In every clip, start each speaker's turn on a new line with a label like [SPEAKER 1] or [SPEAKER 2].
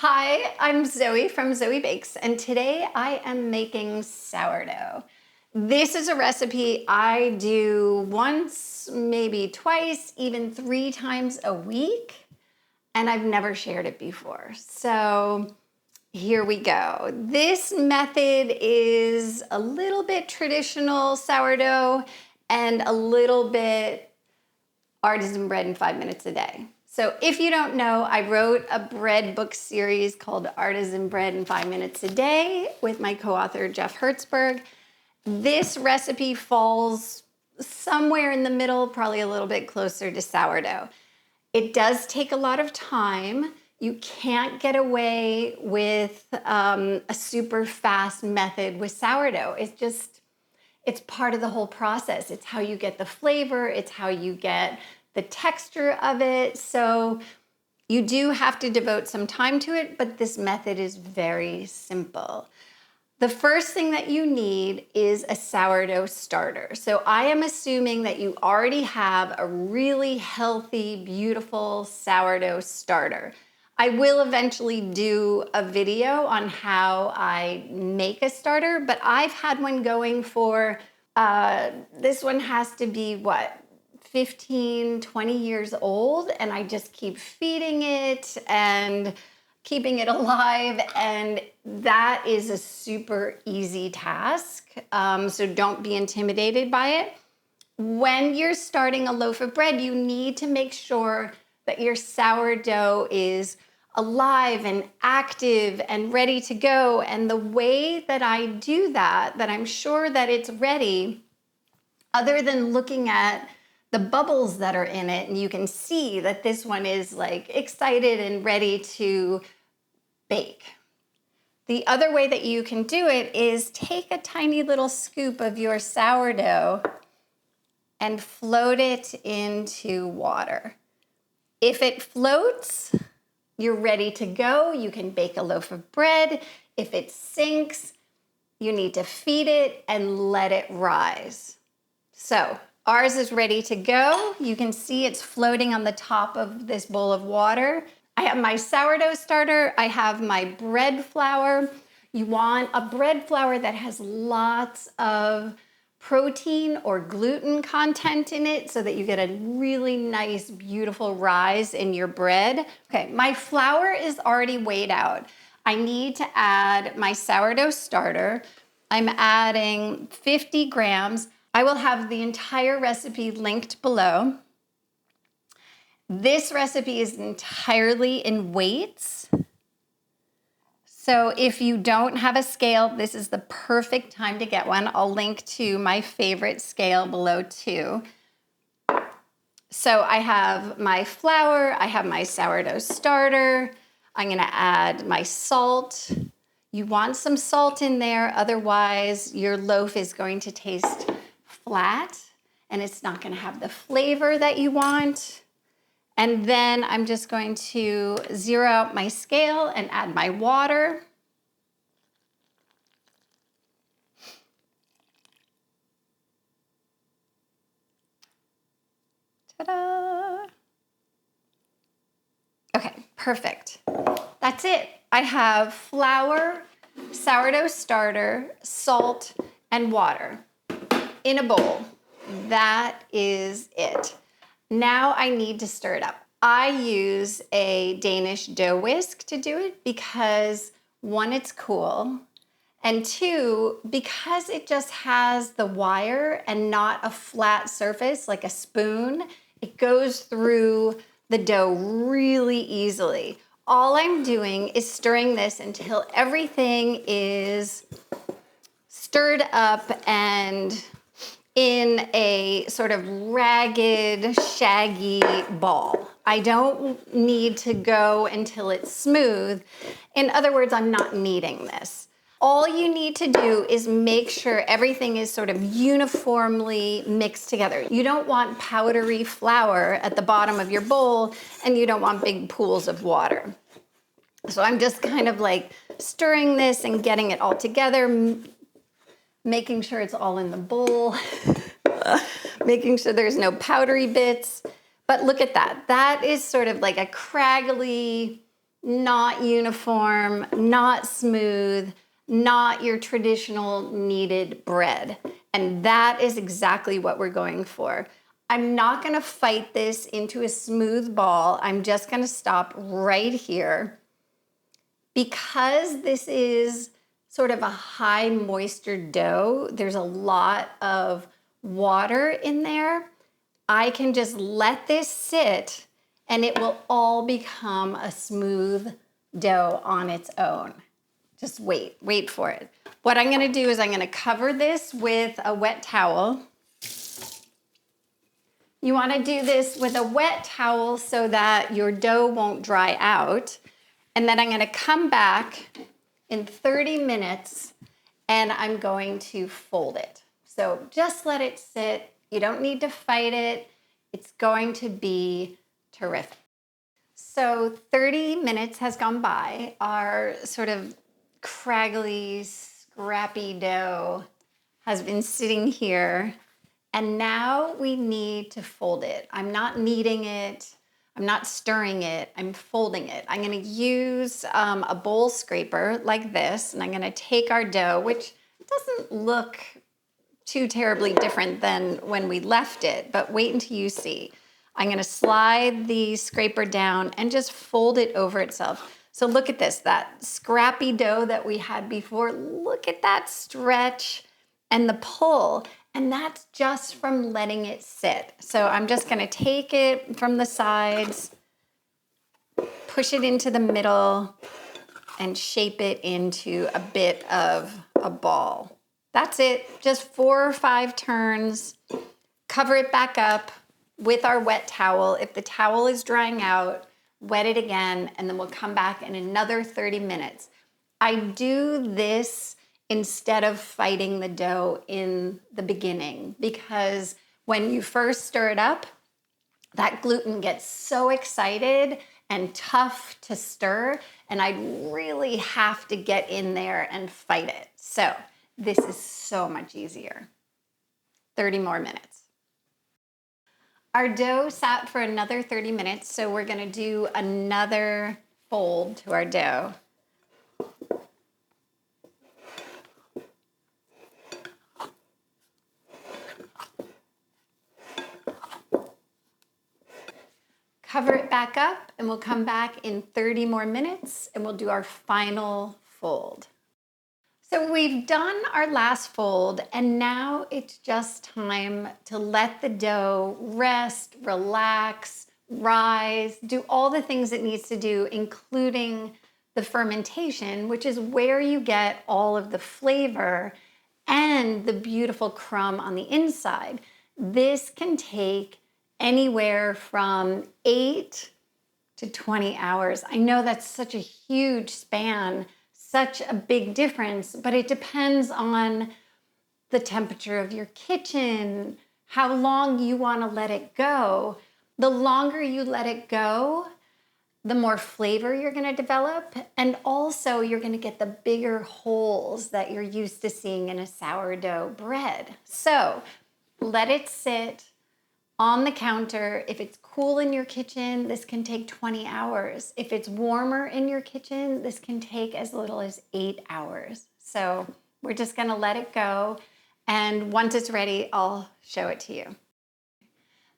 [SPEAKER 1] Hi, I'm Zoe from zoebakes, and today I am making sourdough. This is a recipe I do once, maybe twice, even 3 times a week, and I've never shared it before. So here we go. This method is a little bit traditional sourdough and a little bit artisan bread in 5 minutes a day. So if you don't know, I wrote a bread book series called Artisan Bread in 5 minutes a day with my co-author, Jeff Hertzberg. This recipe falls somewhere in the middle, probably a little bit closer to sourdough. It does take a lot of time. You can't get away with a super fast method with sourdough. It's part of the whole process. It's how you get the flavor. It's how you get the texture of it. So you do have to devote some time to it, but this method is very simple. The first thing that you need is a sourdough starter. So I am assuming that you already have a really healthy, beautiful sourdough starter. I will eventually do a video on how I make a starter, but I've had one going for, this one has to be 15, 20 years old, and I just keep feeding it and keeping it alive, and that is a super easy task, so don't be intimidated by it. When you're starting a loaf of bread, you need to make sure that your sourdough is alive and active and ready to go, and the way that I do that I'm sure that it's ready, other than looking at the bubbles that are in it, and you can see that this one is like excited and ready to bake. The other way that you can do it is take a tiny little scoop of your sourdough and float it into water. If it floats, you're ready to go. You can bake a loaf of bread. If it sinks, you need to feed it and let it rise. So ours is ready to go. You can see it's floating on the top of this bowl of water. I have my sourdough starter. I have my bread flour. You want a bread flour that has lots of protein or gluten content in it so that you get a really nice, beautiful rise in your bread. Okay, my flour is already weighed out. I need to add my sourdough starter. I'm adding 50 grams. I will have the entire recipe linked below. This recipe is entirely in weights. So if you don't have a scale, this is the perfect time to get one. I'll link to my favorite scale below too. So I have my flour, I have my sourdough starter. I'm gonna add my salt. You want some salt in there, otherwise your loaf is going to taste flat and it's not going to have the flavor that you want. And then I'm just going to zero out my scale and add my water. Ta-da! Okay, perfect. That's it. I have flour, sourdough starter, salt, and water in a bowl. That is it. Now I need to stir it up. I use a Danish dough whisk to do it because 1, it's cool, and 2, because it just has the wire and not a flat surface like a spoon, it goes through the dough really easily. All I'm doing is stirring this until everything is stirred up and in a sort of ragged, shaggy ball. I don't need to go until it's smooth. In other words, I'm not kneading this. All you need to do is make sure everything is sort of uniformly mixed together. You don't want powdery flour at the bottom of your bowl, and you don't want big pools of water. So I'm just kind of like stirring this and getting it all together, making sure it's all in the bowl, making sure there's no powdery bits. But look at that. That is sort of like a craggly not uniform, not smooth, not your traditional kneaded bread. And that is exactly what we're going for. I'm not gonna fight this into a smooth ball. I'm just gonna stop right here. Because this is sort of a high moisture dough, there's a lot of water in there. I can just let this sit and it will all become a smooth dough on its own. Just wait for it. What I'm gonna do is I'm gonna cover this with a wet towel. You wanna do this with a wet towel so that your dough won't dry out. And then I'm gonna come back in 30 minutes and I'm going to fold it. So just let it sit. You don't need to fight it. It's going to be terrific. So 30 minutes has gone by. Our sort of craggly, scrappy dough has been sitting here. And now we need to fold it. I'm not kneading it. I'm not stirring it. I'm folding it. I'm going to use a bowl scraper like this. And I'm going to take our dough, which doesn't look too terribly different than when we left it, but wait until you see. I'm going to slide the scraper down and just fold it over itself. So look at this, that scrappy dough that we had before. Look at that stretch and the pull. And that's just from letting it sit. So I'm just going to take it from the sides, push it into the middle, and shape it into a bit of a ball. That's it, just 4 or 5 turns. Cover it back up with our wet towel. If the towel is drying out, wet it again, and then we'll come back in another 30 minutes. I do this instead of fighting the dough in the beginning, because when you first stir it up, that gluten gets so excited and tough to stir, and I really have to get in there and fight it. So this is so much easier. 30 more minutes. Our dough sat for another 30 minutes, so we're gonna do another fold to our dough. Cover it back up and we'll come back in 30 more minutes and we'll do our final fold. So we've done our last fold and now it's just time to let the dough rest, relax, rise, do all the things it needs to do, including the fermentation, which is where you get all of the flavor and the beautiful crumb on the inside. This can take anywhere from 8 to 20 hours. I know that's such a huge span, such a big difference, but it depends on the temperature of your kitchen, how long you want to let it go. The longer you let it go, the more flavor you're going to develop, and also you're going to get the bigger holes that you're used to seeing in a sourdough bread. So let it sit on the counter. If it's cool in your kitchen, this can take 20 hours. If it's warmer in your kitchen, this can take as little as 8 hours. So we're just gonna let it go. And once it's ready, I'll show it to you.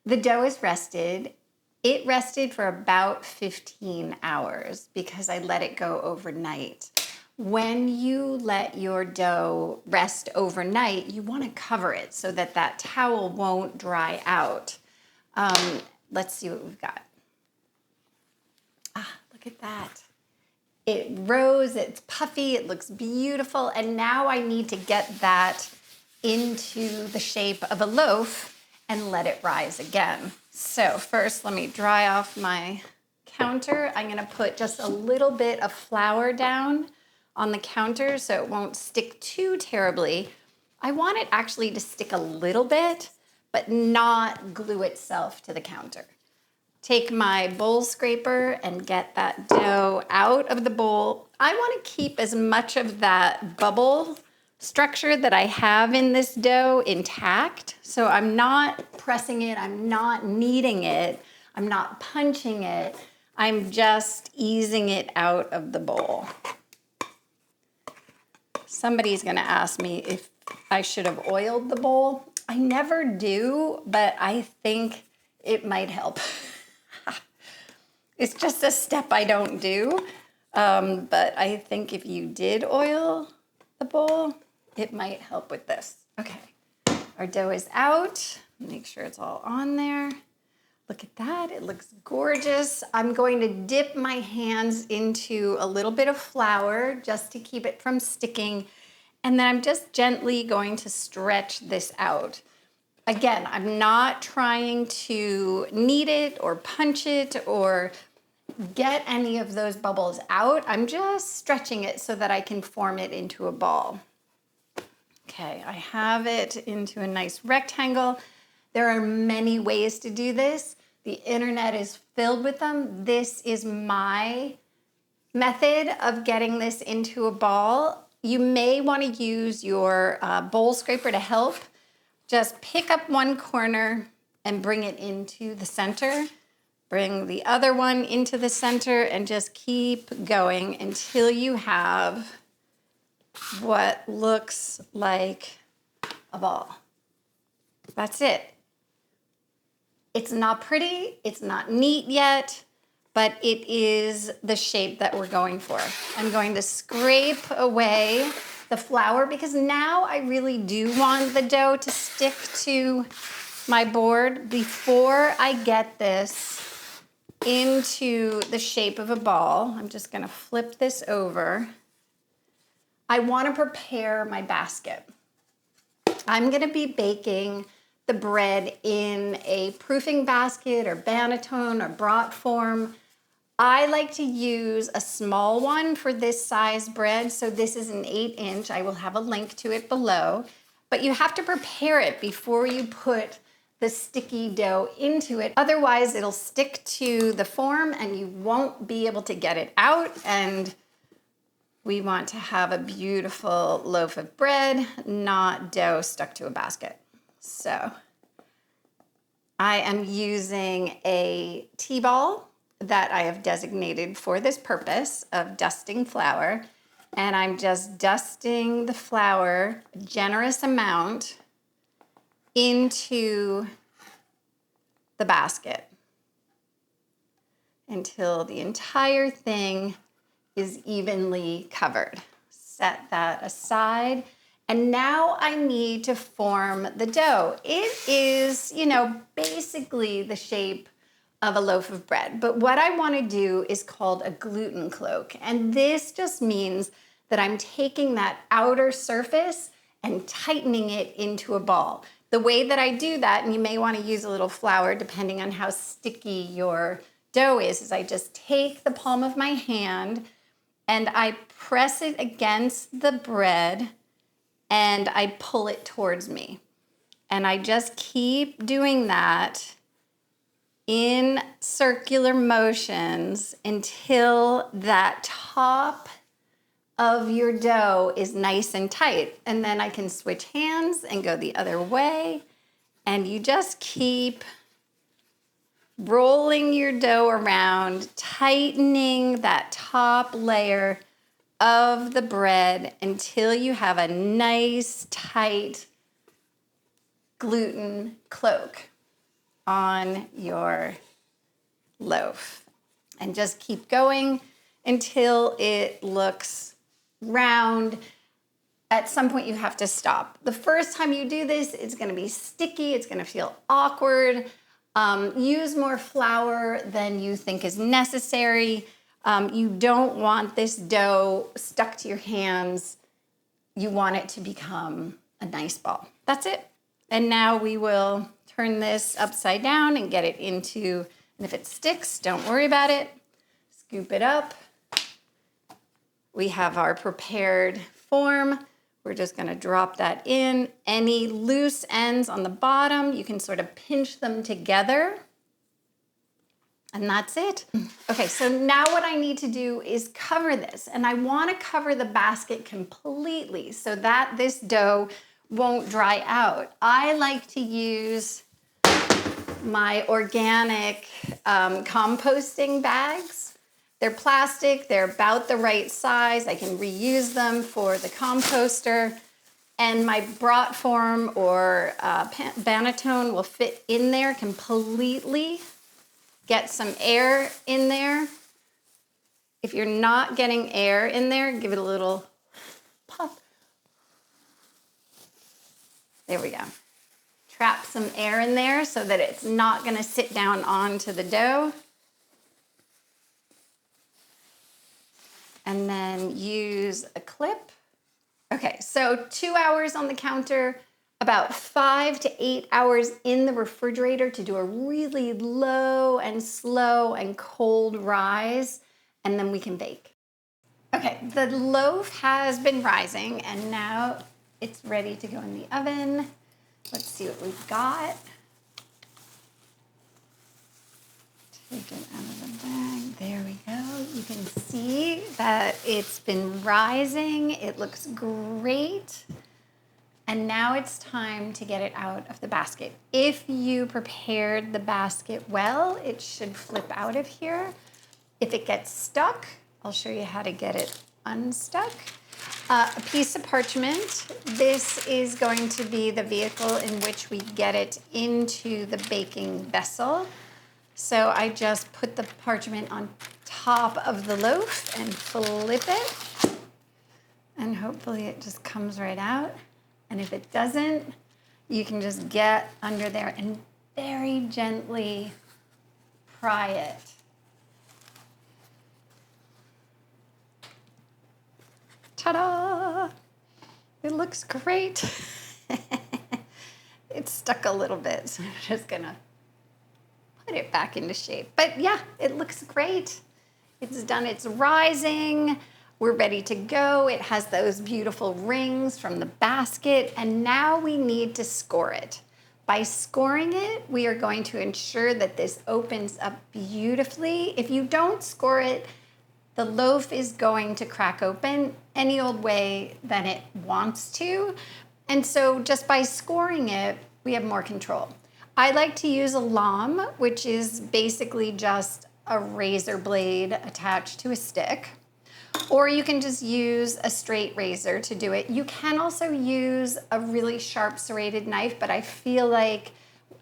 [SPEAKER 1] The dough is rested. It rested for about 15 hours because I let it go overnight. When you let your dough rest overnight, you want to cover it so that that towel won't dry out. Let's see what we've got. Look at that. It rose, it's puffy, it looks beautiful, and now I need to get that into the shape of a loaf and let it rise again. So first, let me dry off my counter. I'm gonna put just a little bit of flour down on the counter so it won't stick too terribly. I want it actually to stick a little bit, but not glue itself to the counter. Take my bowl scraper and get that dough out of the bowl. I want to keep as much of that bubble structure that I have in this dough intact. So I'm not pressing it, I'm not kneading it, I'm not punching it. I'm just easing it out of the bowl. Somebody's gonna ask me if I should have oiled the bowl. I never do, but I think it might help. It's just a step I don't do. But I think if you did oil the bowl, it might help with this. Okay, our dough is out. Make sure it's all on there. Look at that, it looks gorgeous. I'm going to dip my hands into a little bit of flour just to keep it from sticking. And then I'm just gently going to stretch this out. Again, I'm not trying to knead it or punch it or get any of those bubbles out. I'm just stretching it so that I can form it into a ball. Okay, I have it into a nice rectangle. There are many ways to do this. The internet is filled with them. This is my method of getting this into a ball. You may want to use your bowl scraper to help. Just pick up one corner and bring it into the center. Bring the other one into the center and just keep going until you have what looks like a ball. That's it. It's not pretty, it's not neat yet, but it is the shape that we're going for. I'm going to scrape away the flour because now I really do want the dough to stick to my board before I get this into the shape of a ball. I'm just gonna flip this over. I wanna prepare my basket. I'm gonna be baking the bread in a proofing basket or banneton or brat form. I like to use a small one for this size bread. So this is an 8-inch. I will have a link to it below. But you have to prepare it before you put the sticky dough into it. Otherwise, it'll stick to the form and you won't be able to get it out. And we want to have a beautiful loaf of bread, not dough stuck to a basket. So I am using a T-ball that I have designated for this purpose of dusting flour. And I'm just dusting the flour, a generous amount, into the basket until the entire thing is evenly covered. Set that aside. And now I need to form the dough. It is, basically the shape of a loaf of bread. But what I want to do is called a gluten cloak. And this just means that I'm taking that outer surface and tightening it into a ball. The way that I do that, and you may want to use a little flour depending on how sticky your dough is I just take the palm of my hand and I press it against the bread and I pull it towards me. And I just keep doing that in circular motions until that top of your dough is nice and tight. And then I can switch hands and go the other way. And you just keep rolling your dough around, tightening that top layer of the bread until you have a nice, tight gluten cloak on your loaf. And just keep going until it looks round. At some point you have to stop. The first time you do this, it's gonna be sticky, it's gonna feel awkward. Use more flour than you think is necessary. You don't want this dough stuck to your hands. You want it to become a nice ball. That's it. And now we will turn this upside down and get it into, and if it sticks, don't worry about it. Scoop it up. We have our prepared form. We're just gonna drop that in. Any loose ends on the bottom, you can sort of pinch them together. And that's it. Okay, so now what I need to do is cover this. And I wanna cover the basket completely so that this dough won't dry out. I like to use my organic composting bags. They're plastic, they're about the right size. I can reuse them for the composter. And my brat form or banneton will fit in there completely. Get some air in there. If you're not getting air in there, give it a little puff. There we go. Trap some air in there so that it's not gonna sit down onto the dough. And then use a clip. Okay, so 2 hours on the counter, about 5 to 8 hours in the refrigerator to do a really low and slow and cold rise, and then we can bake. Okay, the loaf has been rising and now it's ready to go in the oven. Let's see what we've got. Take it out of the bag. There we go. You can see that it's been rising. It looks great. And now it's time to get it out of the basket. If you prepared the basket well, it should flip out of here. If it gets stuck, I'll show you how to get it unstuck. A piece of parchment. This is going to be the vehicle in which we get it into the baking vessel. So I just put the parchment on top of the loaf and flip it. And hopefully it just comes right out. And if it doesn't, you can just get under there and very gently pry it. Ta-da! It looks great. It's stuck a little bit, so I'm just gonna put it back into shape. But yeah, it looks great. It's done its rising. We're ready to go. It has those beautiful rings from the basket, and now we need to score it. By scoring it, we are going to ensure that this opens up beautifully. If you don't score it, the loaf is going to crack open any old way that it wants to. And so just by scoring it, we have more control. I like to use a lame, which is basically just a razor blade attached to a stick. Or you can just use a straight razor to do it. You can also use a really sharp serrated knife, but I feel like,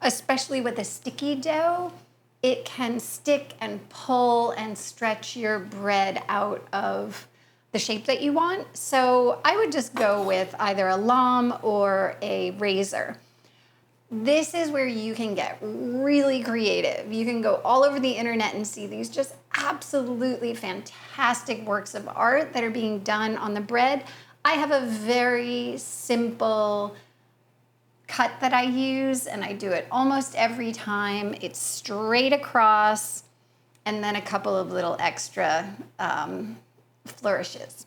[SPEAKER 1] especially with a sticky dough, it can stick and pull and stretch your bread out of the shape that you want. So I would just go with either a lame or a razor. This is where you can get really creative. You can go all over the internet and see these just absolutely fantastic works of art that are being done on the bread. I have a very simple cut that I use, and I do it almost every time. It's straight across, and then a couple of little extra flourishes.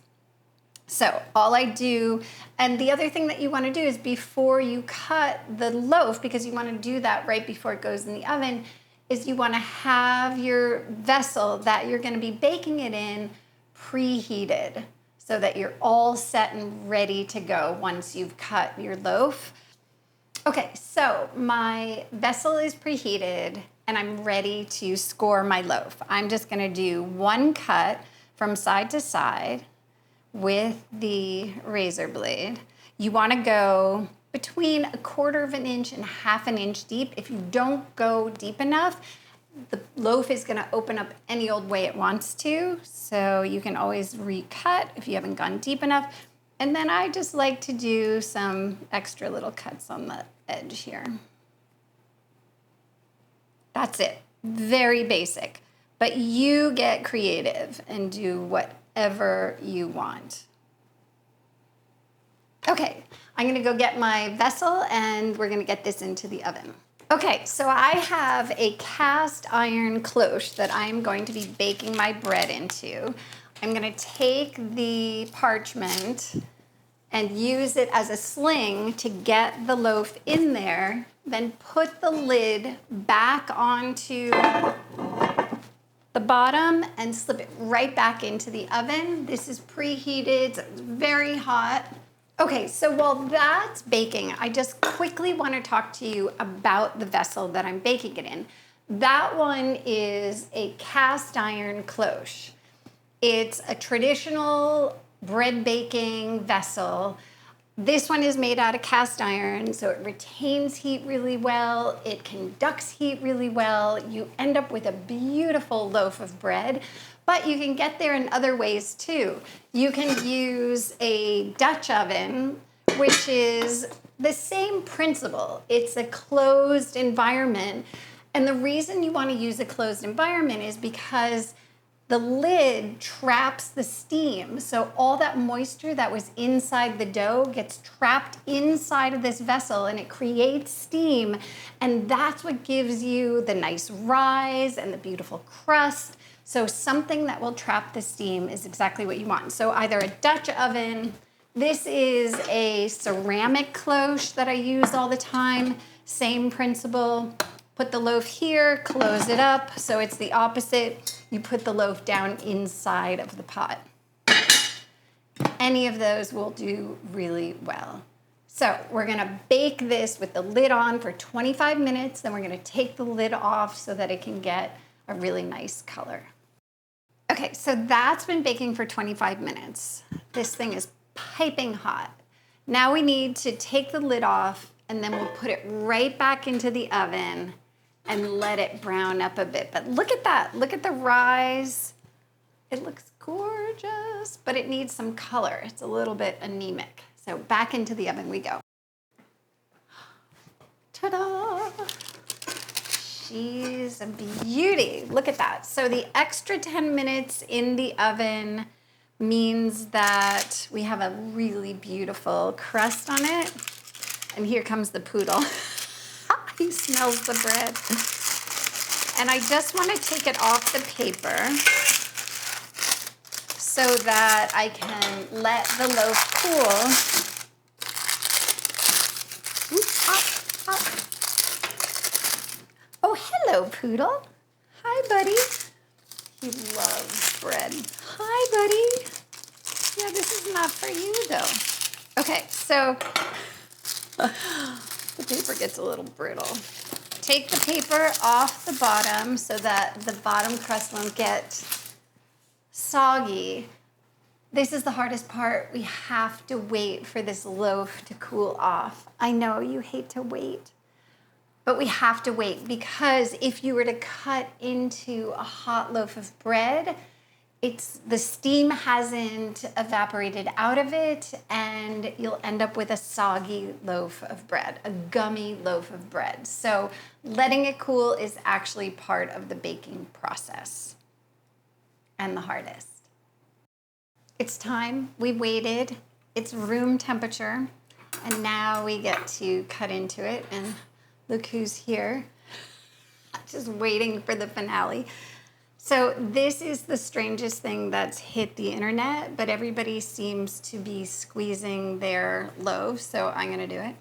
[SPEAKER 1] So all I do, and the other thing that you want to do is before you cut the loaf, because you want to do that right before it goes in the oven, is you want to have your vessel that you're going to be baking it in preheated so that you're all set and ready to go once you've cut your loaf. Okay, so my vessel is preheated and I'm ready to score my loaf. I'm just going to do one cut from side to side with the razor blade. You want to go between 1/4 of an inch and 1/2 an inch deep. If you don't go deep enough, the loaf is going to open up any old way it wants to. So you can always recut if you haven't gone deep enough. And then I just like to do some extra little cuts on the edge here. That's it. Very basic. But you get creative and do whatever you want. Okay, I'm gonna go get my vessel and we're gonna get this into the oven. Okay, so I have a cast iron cloche that I'm going to be baking my bread into. I'm gonna take the parchment and use it as a sling to get the loaf in there, then put the lid back onto the bottom and slip it right back into the oven. This is preheated, so it's very hot. Okay, so while that's baking, I just quickly want to talk to you about the vessel that I'm baking it in. That one is a cast iron cloche. It's a traditional bread baking vessel. This one is made out of cast iron, so it retains heat really well. It conducts heat really well. You end up with a beautiful loaf of bread, but you can get there in other ways too. You can use a Dutch oven, which is the same principle. It's a closed environment. And the reason you want to use a closed environment is because the lid traps the steam. So all that moisture that was inside the dough gets trapped inside of this vessel and it creates steam. And that's what gives you the nice rise and the beautiful crust. So something that will trap the steam is exactly what you want. So either a Dutch oven, this is a ceramic cloche that I use all the time. Same principle. Put the loaf here, close it up, so it's the opposite. You put the loaf down inside of the pot. Any of those will do really well. So we're gonna bake this with the lid on for 25 minutes, then we're gonna take the lid off so that it can get a really nice color. Okay, so that's been baking for 25 minutes. This thing is piping hot. Now we need to take the lid off and then we'll put it right back into the oven and let it brown up a bit. But look at that, look at the rise. It looks gorgeous, but it needs some color. It's a little bit anemic. So back into the oven we go. Ta-da! She's a beauty. Look at that. So the extra 10 minutes in the oven means that we have a really beautiful crust on it. And here comes the poodle. He smells the bread. And I just want to take it off the paper so that I can let the loaf cool. Ooh, hot, hot. Oh, hello, poodle. Hi, buddy. He loves bread. Hi, buddy. Yeah, this is not for you, though. Okay, so the paper gets a little brittle. Take the paper off the bottom so that the bottom crust won't get soggy. This is the hardest part. We have to wait for this loaf to cool off. I know you hate to wait, but we have to wait because if you were to cut into a hot loaf of bread, the steam hasn't evaporated out of it and you'll end up with a soggy loaf of bread, a gummy loaf of bread. So letting it cool is actually part of the baking process and the hardest. It's time, we waited, it's room temperature, and now we get to cut into it and look who's here, just waiting for the finale. So this is the strangest thing that's hit the internet, but everybody seems to be squeezing their loaf, so I'm gonna do it.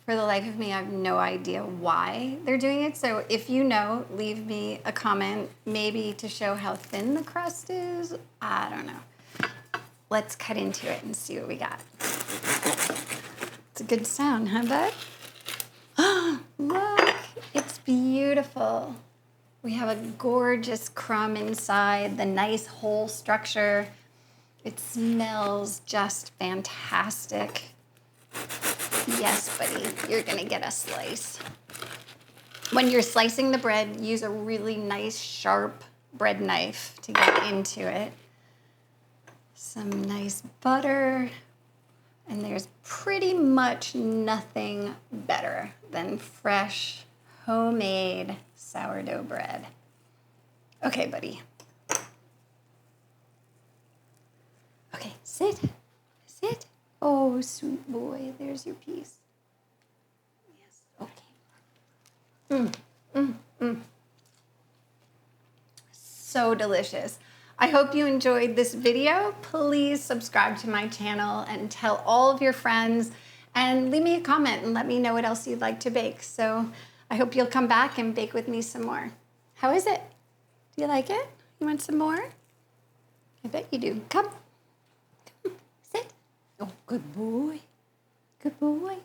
[SPEAKER 1] For the life of me, I have no idea why they're doing it. So if you know, leave me a comment, maybe to show how thin the crust is. I don't know. Let's cut into it and see what we got. It's a good sound, huh, bud? Look, it's beautiful. We have a gorgeous crumb inside, the nice whole structure. It smells just fantastic. Yes, buddy, you're gonna get a slice. When you're slicing the bread, use a really nice sharp bread knife to get into it. Some nice butter. And there's pretty much nothing better than fresh, homemade sourdough bread. Okay, buddy. Okay, sit. Sit. Oh, sweet boy, there's your piece. Yes, okay. So delicious. I hope you enjoyed this video. Please subscribe to my channel and tell all of your friends and leave me a comment and let me know what else you'd like to bake. So I hope you'll come back and bake with me some more. How is it? Do you like it? You want some more? I bet you do. Come. Come. Sit. Oh, good boy. Good boy.